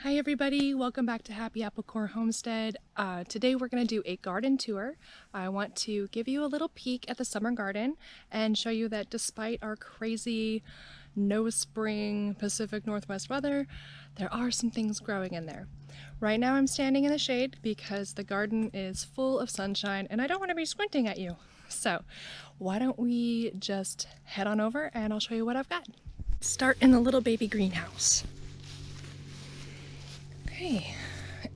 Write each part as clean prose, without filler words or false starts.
Hi everybody, welcome back to Happy Apple Core Homestead. Today we're going to do a garden tour. I want to give you a little peek at the summer garden and show you that despite our crazy no spring Pacific Northwest weather, there are some things growing in there. Right now I'm standing in the shade because the garden is full of sunshine and I don't want to be squinting at you. So why don't we just head on over and I'll show you what I've got. Start in the little baby greenhouse. Okay,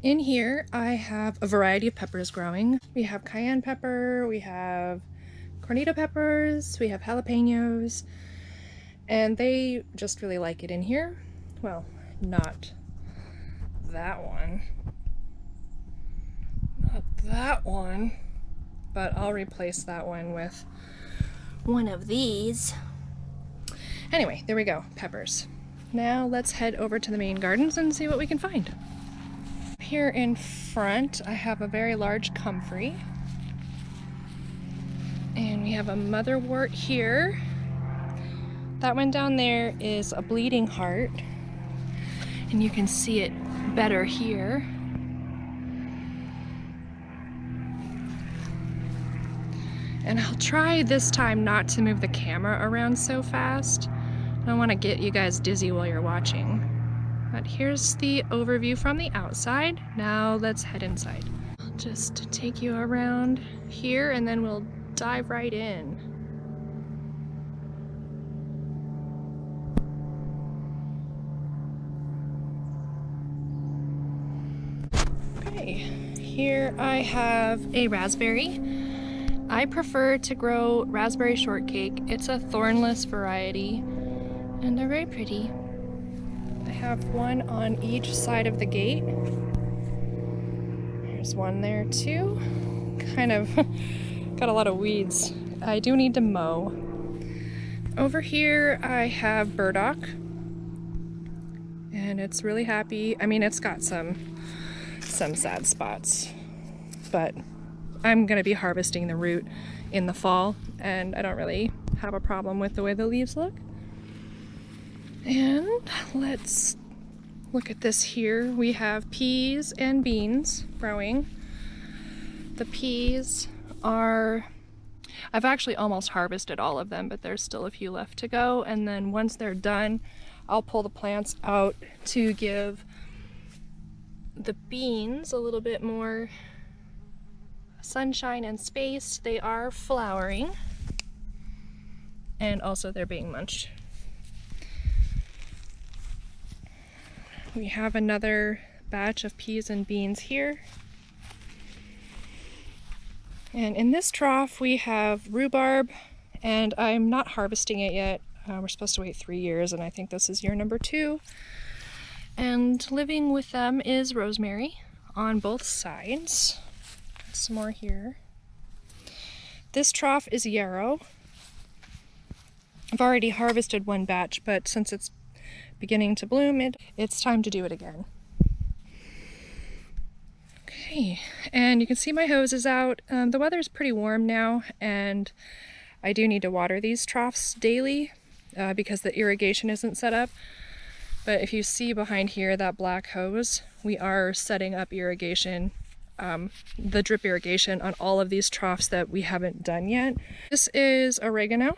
in here I have a variety of peppers growing. We have cayenne pepper, we have cornito peppers, we have jalapenos, and they just really like it in here. Well, not that one. Not that one, but I'll replace that one with one of these. Anyway, there we go, peppers. Now let's head over to the main gardens and see what we can find. Here in front, I have a very large comfrey. And we have a motherwort here. That one down there is a bleeding heart. And you can see it better here. And I'll try this time not to move the camera around so fast. I don't want to get you guys dizzy while you're watching. But here's the overview from the outside. Now let's head inside. I'll just take you around here and then we'll dive right in. Okay, here I have a raspberry. I prefer to grow raspberry shortcake. It's a thornless variety and they're very pretty. I have one on each side of the gate. There's one there too. Kind of got a lot of weeds. I do need to mow. Over here I have burdock. And it's really happy. I mean, it's got some sad spots. But I'm gonna be harvesting the root in the fall. And I don't really have a problem with the way the leaves look. And let's look at this here. We have peas and beans growing. The peas are, I've actually almost harvested all of them, but there's still a few left to go. And then once they're done, I'll pull the plants out to give the beans a little bit more sunshine and space. They are flowering, and also they're being munched. We have another batch of peas and beans here. And in this trough we have rhubarb, and I'm not harvesting it yet. We're supposed to wait 3 years, and I think this is year number 2. And living with them is rosemary on both sides. Some more here. This trough is yarrow. I've already harvested one batch, but since it's beginning to bloom, it's time to do it again. Okay, and you can see my hose is out. The weather's pretty warm now, and I do need to water these troughs daily because the irrigation isn't set up. But if you see behind here that black hose, we are setting up irrigation, the drip irrigation on all of these troughs that we haven't done yet. This is oregano.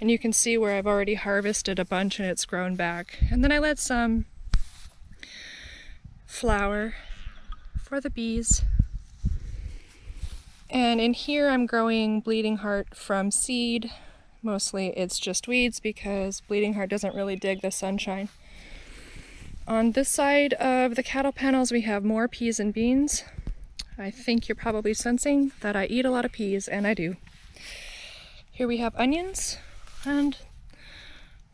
And you can see where I've already harvested a bunch and it's grown back. And then I let some flower for the bees. And in here I'm growing bleeding heart from seed. Mostly it's just weeds because bleeding heart doesn't really dig the sunshine. On this side of the cattle panels we have more peas and beans. I think you're probably sensing that I eat a lot of peas, and I do. Here we have onions. And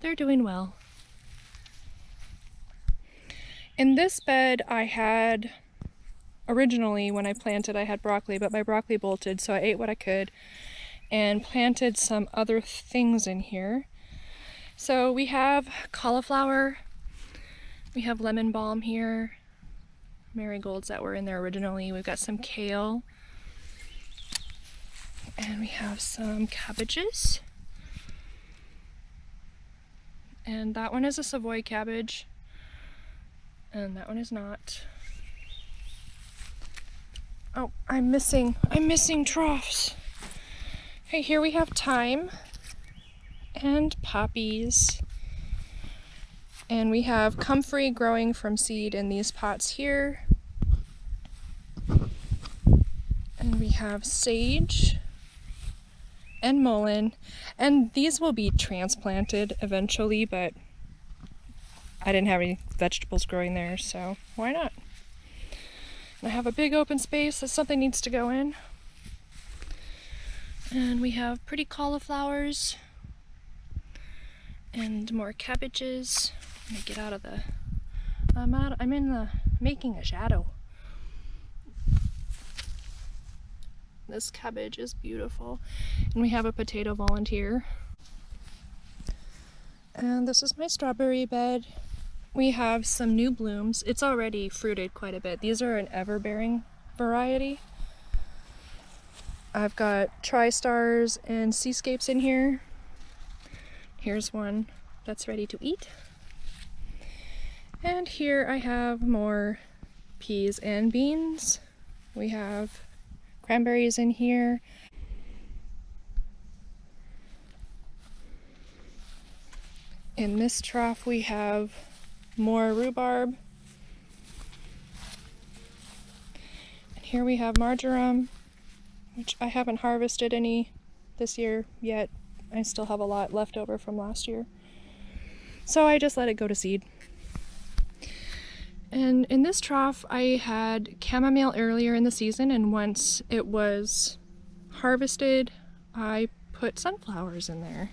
they're doing well. In this bed I had, originally when I planted I had broccoli, but my broccoli bolted, so I ate what I could and planted some other things in here. So we have cauliflower, we have lemon balm here, marigolds that were in there originally, we've got some kale, and we have some cabbages. And that one is a Savoy cabbage. And that one is not. Oh, I'm missing troughs. Okay, here we have thyme and poppies. And we have comfrey growing from seed in these pots here. And we have sage and mullein. And these will be transplanted eventually, but I didn't have any vegetables growing there, so why not? And I have a big open space that something needs to go in. And we have pretty cauliflowers and more cabbages. Let me get out of the, I'm in the, making a shadow. This cabbage is beautiful. And we have a potato volunteer. And this is my strawberry bed. We have some new blooms. It's already fruited quite a bit. These are an ever-bearing variety. I've got tri-stars and seascapes in here. Here's one that's ready to eat. And here I have more peas and beans. We have cranberries in here. In this trough we have more rhubarb. And here we have marjoram, which I haven't harvested any this year yet. I still have a lot left over from last year. So I just let it go to seed. And in this trough I had chamomile earlier in the season, and once it was harvested I put sunflowers in there.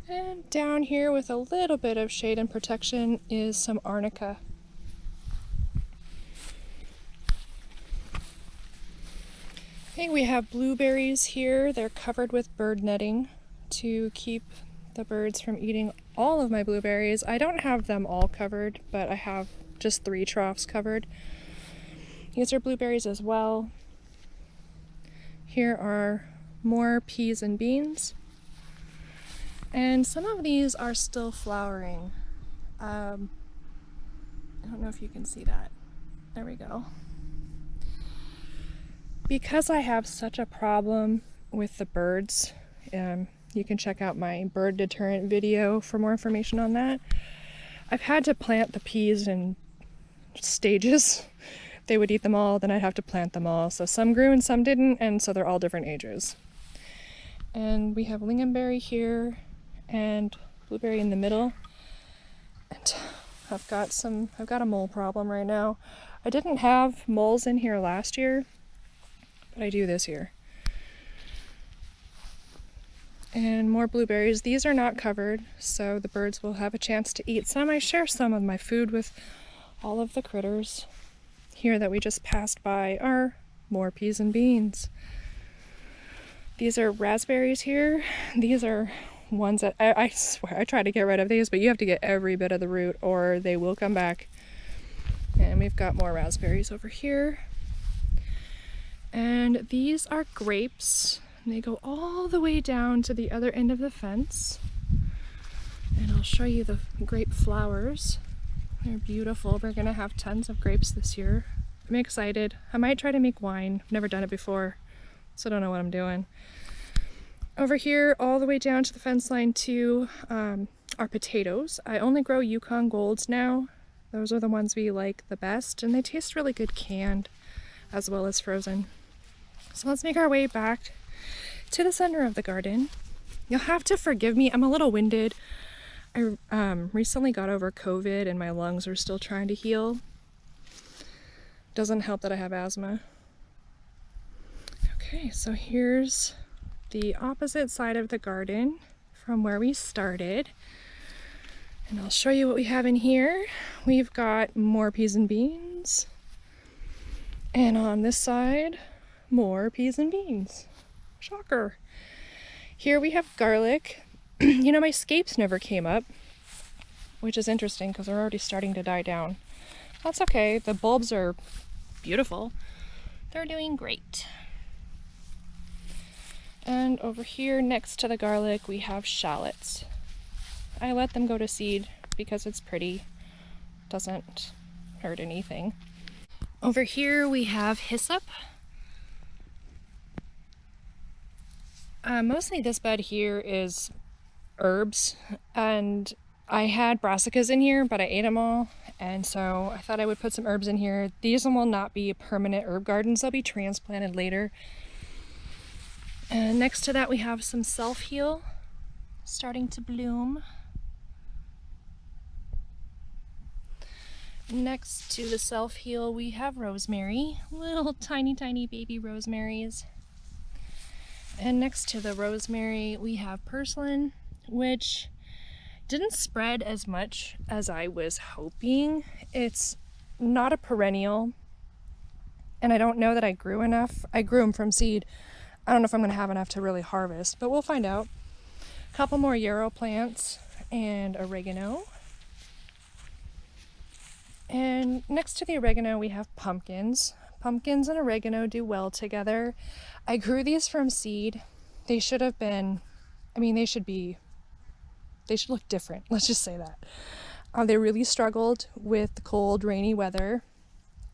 And down here with a little bit of shade and protection is some arnica. Okay, we have blueberries here. They're covered with bird netting to keep the birds from eating all of my blueberries. I don't have them all covered, but I have just 3 troughs covered. These are blueberries as well. Here are more peas and beans. And some of these are still flowering. I don't know if you can see that. There we go. Because I have such a problem with the birds, you can check out my bird deterrent video for more information on that. I've had to plant the peas in stages. They would eat them all, then I'd have to plant them all. So some grew and some didn't, and so they're all different ages. And we have lingonberry here and blueberry in the middle. And I've got a mole problem right now. I didn't have moles in here last year, but I do this year. And more blueberries. These are not covered, so the birds will have a chance to eat some. I share some of my food with all of the critters. Here that we just passed by are more peas and beans. These are raspberries here. These are ones that I swear I try to get rid of these, but you have to get every bit of the root or they will come back. And we've got more raspberries over here. And these are grapes. And they go all the way down to the other end of the fence. And I'll show you the grape flowers. They're beautiful. We're gonna have tons of grapes this year. I'm excited. I might try to make wine. I've never done it before, so I don't know what I'm doing. Over here, all the way down to the fence line too, are potatoes. I only grow Yukon Golds now. Those are the ones we like the best, and they taste really good canned as well as frozen. So let's make our way back to the center of the garden. You'll have to forgive me, I'm a little winded. I recently got over COVID and my lungs are still trying to heal. Doesn't help that I have asthma. Okay, so here's the opposite side of the garden from where we started. And I'll show you what we have in here. We've got more peas and beans. And on this side, more peas and beans. Shocker. Here we have garlic. You know, my scapes never came up, which is interesting because they're already starting to die down. That's okay. The bulbs are beautiful. They're doing great. And over here next to the garlic we have shallots. I let them go to seed because it's pretty, doesn't hurt anything. Over here we have hyssop. Mostly this bed here is herbs, and I had brassicas in here, but I ate them all, and so I thought I would put some herbs in here. These will not be permanent herb gardens, they'll be transplanted later. And next to that we have some self-heal starting to bloom. Next to the self-heal we have rosemary, little tiny baby rosemaries. And next to the rosemary we have purslane, which didn't spread as much as I was hoping. It's not a perennial, and I don't know that I grew enough. I grew them from seed. I don't know if I'm going to have enough to really harvest, but we'll find out. A couple more yarrow plants and oregano. And next to the oregano we have pumpkins. Pumpkins and oregano do well together. I grew these from seed. They should have been, they should look different, let's just say that. They really struggled with the cold, rainy weather.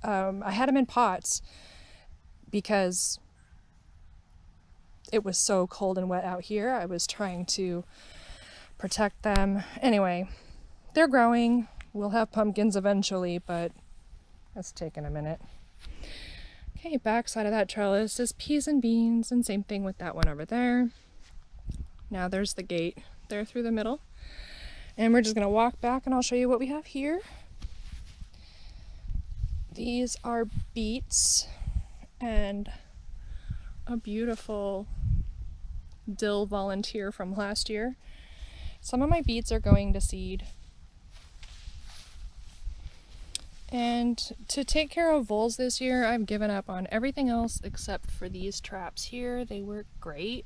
I had them in pots because it was so cold and wet out here. I was trying to protect them. Anyway, they're growing. We'll have pumpkins eventually, but that's taking a minute. Okay, back side of that trellis is peas and beans, and same thing with that one over there. Now there's the gate there through the middle. And we're just gonna walk back and I'll show you what we have here. These are beets and a beautiful dill volunteer from last year. Some of my beets are going to seed. And to take care of voles this year, I've given up on everything else except for these traps here. They work great.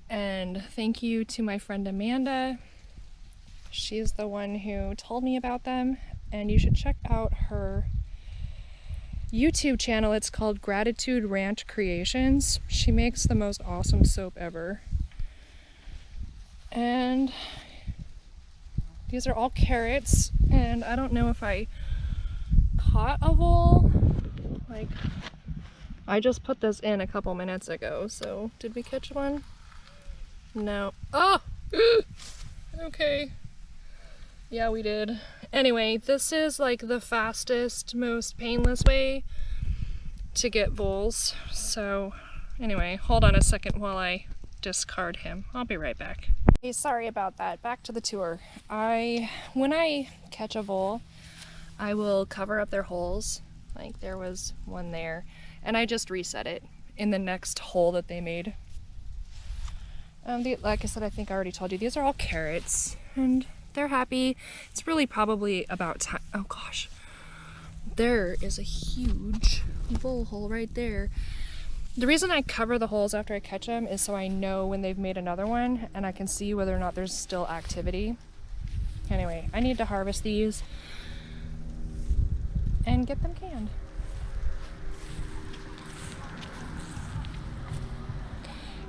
And thank you to my friend Amanda. She's the one who told me about them, and you should check out her YouTube channel. It's called Gratitude Ranch Creations. She makes the most awesome soap ever. And these are all carrots, and I don't know if I caught a vole. Like, I just put this in a couple minutes ago, so did we catch one? No. Oh! Okay. Yeah, we did. Anyway, this is like the fastest, most painless way to get voles. So anyway, hold on a second while I discard him. I'll be right back. Hey, sorry about that. Back to the tour. When I catch a vole, I will cover up their holes. Like there was one there, and I just reset it in the next hole that they made. Like I said, I think I already told you, these are all carrots, and they're happy. It's really probably about time. Oh gosh, there is a huge vole hole right there. The reason I cover the holes after I catch them is so I know when they've made another one, and I can see whether or not there's still activity. Anyway, I need to harvest these and get them canned.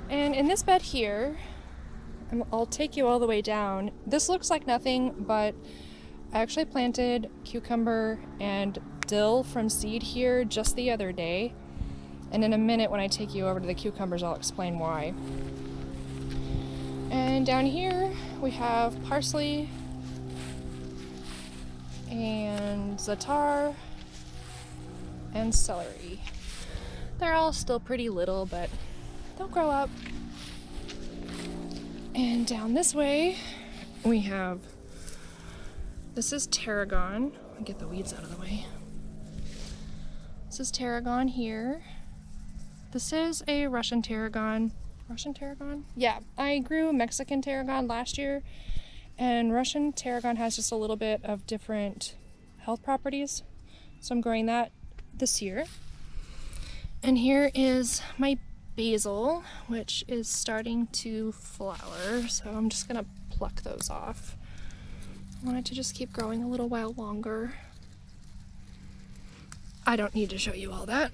And in this bed here, I'll take you all the way down. This looks like nothing, but I actually planted cucumber and dill from seed here just the other day. And in a minute, when I take you over to the cucumbers, I'll explain why. And down here, we have parsley and za'atar and celery. They're all still pretty little, but they'll grow up. And down this way, we have, this is tarragon. I'll get the weeds out of the way. This is tarragon here. This is a Russian tarragon. Russian tarragon? Yeah, I grew Mexican tarragon last year, and Russian tarragon has just a little bit of different health properties. So I'm growing that this year. And here is my basil, which is starting to flower, so I'm just gonna pluck those off. I want it to just keep growing a little while longer. I don't need to show you all that.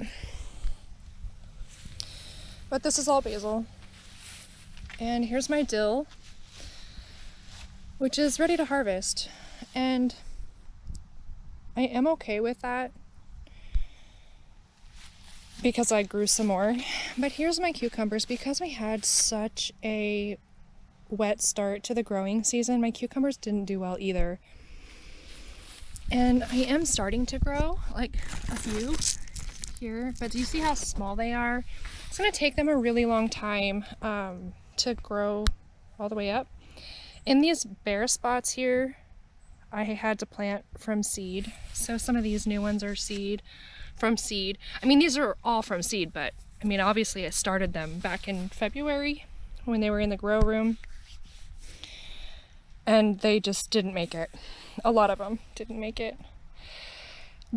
But this is all basil. And here's my dill, which is ready to harvest. And I am okay with that because I grew some more. But here's my cucumbers. Because we had such a wet start to the growing season, my cucumbers didn't do well either. And I am starting to grow like a few here, but do you see how small they are? It's going to take them a really long time to grow all the way up. In these bare spots here, I had to plant from seed. So some of these new ones are from seed. I mean, these are all from seed, but I mean, obviously I started them back in February when they were in the grow room. And they just didn't make it. A lot of them didn't make it.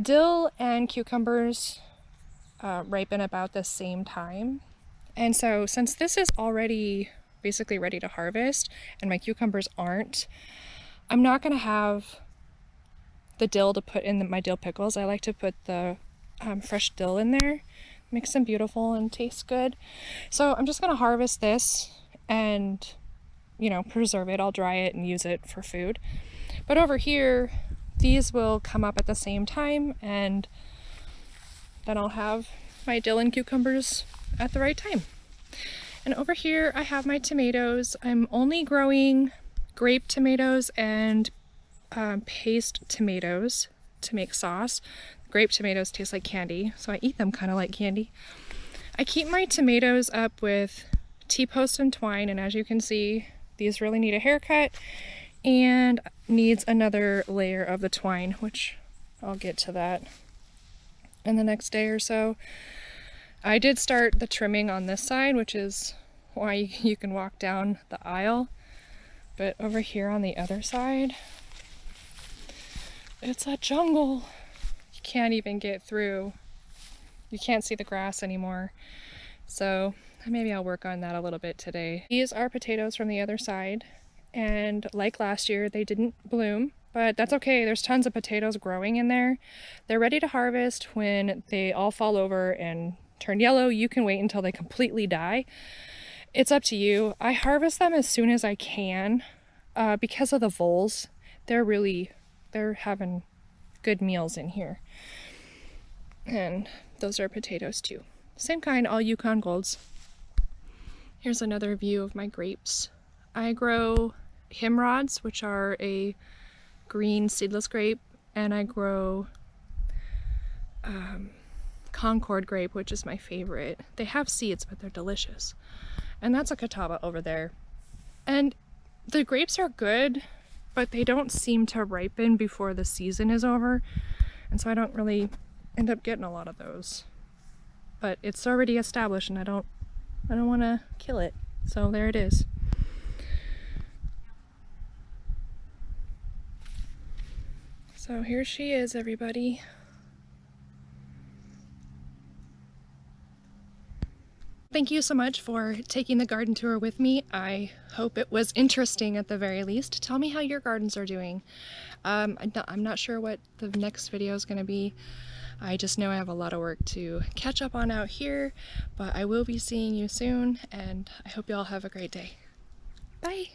Dill and cucumbers ripen about the same time. And so since this is already basically ready to harvest and my cucumbers aren't, I'm not going to have the dill to put in my dill pickles. I like to put the fresh dill in there. Makes them beautiful and tastes good. So I'm just going to harvest this and, you know, preserve it. I'll dry it and use it for food. But over here, these will come up at the same time, and then I'll have my dill and cucumbers at the right time. And over here I have my tomatoes. I'm only growing grape tomatoes and paste tomatoes to make sauce. Grape tomatoes taste like candy, so I eat them kind of like candy. I keep my tomatoes up with T-post and twine, and as you can see, these really need a haircut and needs another layer of the twine, which I'll get to that in the next day or so. I did start the trimming on this side, which is why you can walk down the aisle. But over here on the other side, it's a jungle. You can't even get through. You can't see the grass anymore. So maybe I'll work on that a little bit today. These are potatoes from the other side. And like last year, they didn't bloom, but that's okay. There's tons of potatoes growing in there. They're ready to harvest when they all fall over and turn yellow. You can wait until they completely die. It's up to you. I harvest them as soon as I can because of the voles. They're having good meals in here. And those are potatoes too. Same kind, all Yukon Golds. Here's another view of my grapes. I grow himrods, which are a green seedless grape, and I grow Concord grape, which is my favorite. They have seeds, but they're delicious. And that's a catawba over there. And the grapes are good, but they don't seem to ripen before the season is over, and so I don't really end up getting a lot of those. But it's already established, and I don't want to kill it. So there it is. So here she is, everybody. Thank you so much for taking the garden tour with me. I hope it was interesting at the very least. Tell me how your gardens are doing. I'm not sure what the next video is going to be. I just know I have a lot of work to catch up on out here, but I will be seeing you soon, and I hope you all have a great day. Bye!